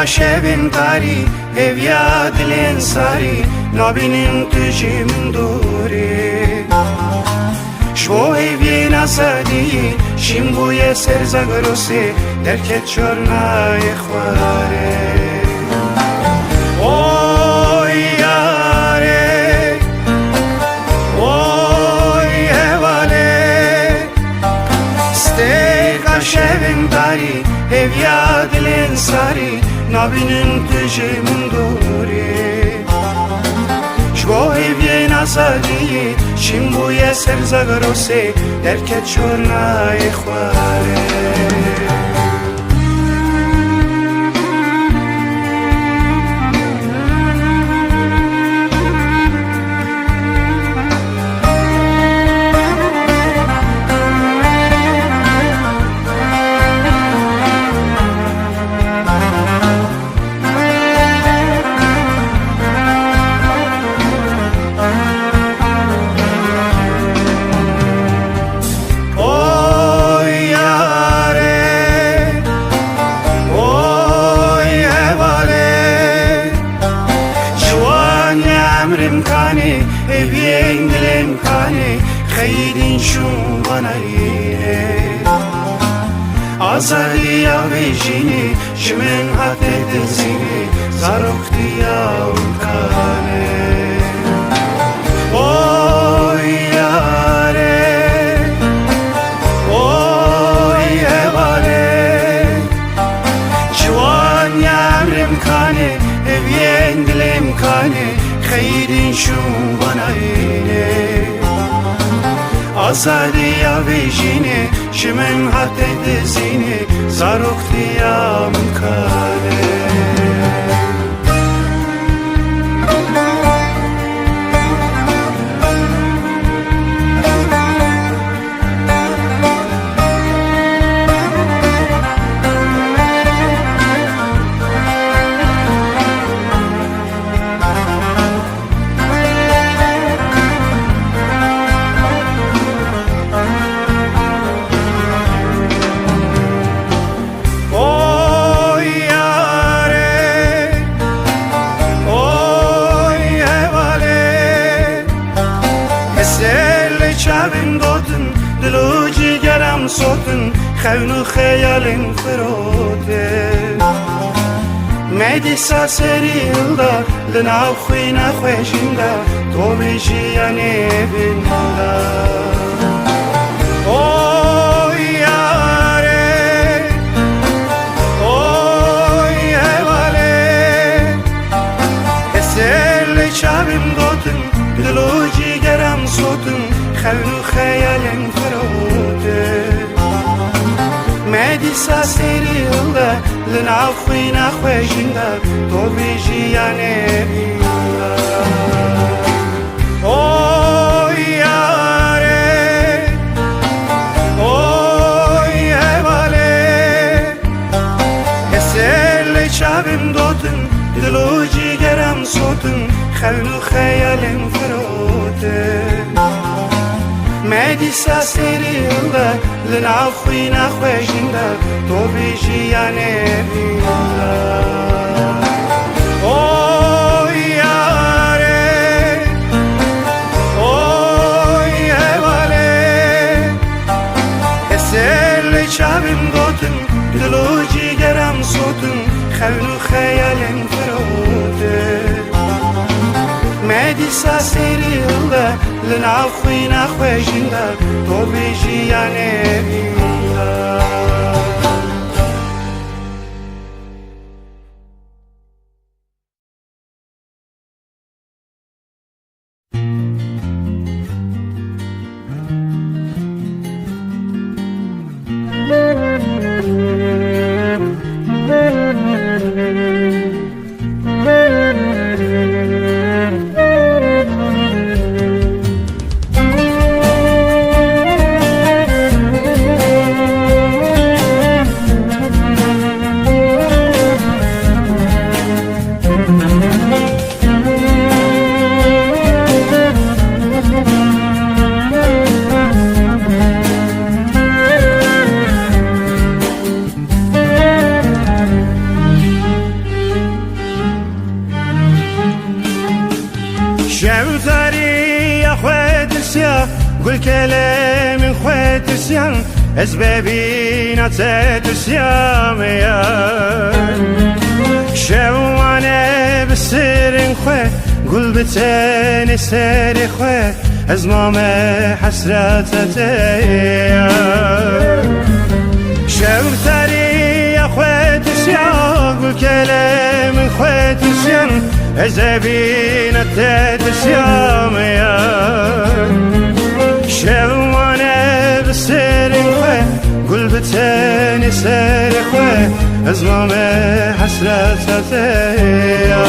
شبن قاری هویا دلین ساری نابینین تجیم دوری شوی بی نسادی شیمبوی سرزگروسی درکت چرنای خواره اوی یاره اوی هواله ستیقا شبن قاری هویا دلین ساری نابینین تجیم دوری شوی بی نسادی شیمبوی سرزگروسی درکت چرنای خواره امکانی اوین دل امکانی خیرین شون باناییه آزادی آویجینی شمن حتی دزینی زاروختی امکانه اوی یاره اوی هواله جوان یامر امکانی اوین دل امکانی خیرین شون باناییه آزادی آویجینه شمن حتی دزینه زاروختی امکانه دلو جگرم سوتن خون و خیالین فروده میدی ساسری الدا لناو خوینا خوشیندا تو بیجیانی بیندا اوی یاره اوی هواله اسل چابم دوتن دلو جگرم سوتن خون و خیالین فروده میدی ساسری الدا لناو خوینا خوشیندا تو بیجیانی بیندا اوی یاره اوی هواله دل و جیگرم سوتن خیل و خیالم فرودن مدی ساسری الله لنعف خوینا خوشنده تو بیجی یا نبیله شبم گوتن دل و جیگرم سوتن خیل و خیالم فروده مدی ساسری الله لنعف خوینا خوشنده تو بیجی یا نبیله قل كلام خوات السيان أسبابين تات السيام يا شوانا بالسر خوات قل بتاني ساري خوات أزمام حسرات تايا شوتاري يا خوات السيان قل كلام خوات السيان أسبابين تات السيام يا شوانا بالسر خواه قل بتاني سر خواه أزمام حسرات تايا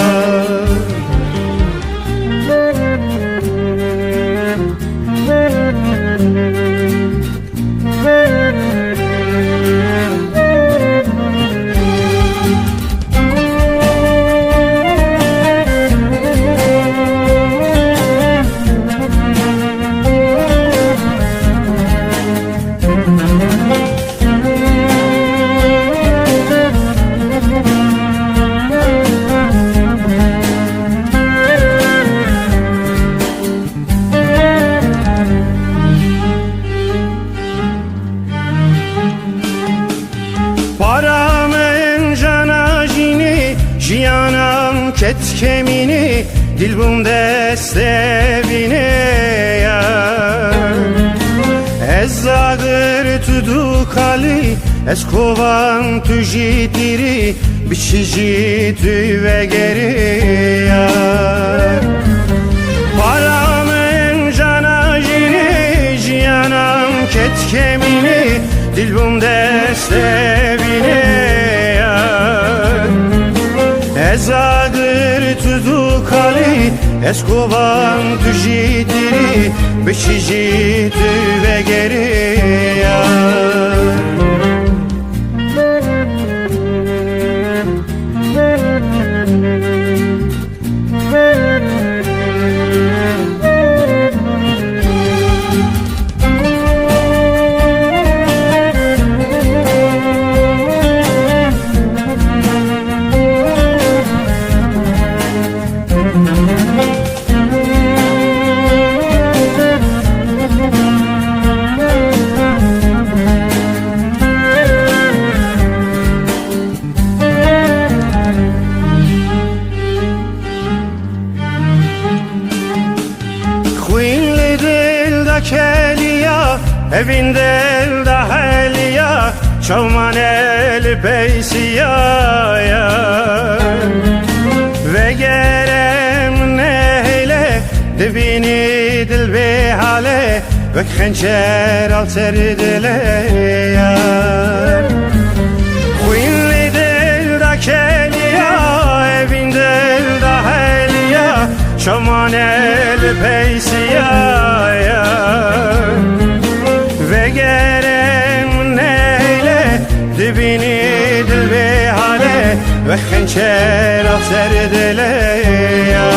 ket kemini dil bum deste bine ya ez zagır tudu kali ez kovan tu jitiri biçici tüve geri ya paramın cana jini jiyanam ket kemini dil bum deste bine ya ez tudu kali eskovan tu jitiri biçici tüve geri ya evinde daheliya çalman el peysiyaya ve gerem neyle dibini dil be hale ve khençer al serdile ya Quinli del dakeliya evinde daheliya çalman el peysiyaya ve gerem neyle dibini dil be hale و خنچر آفسر دلیا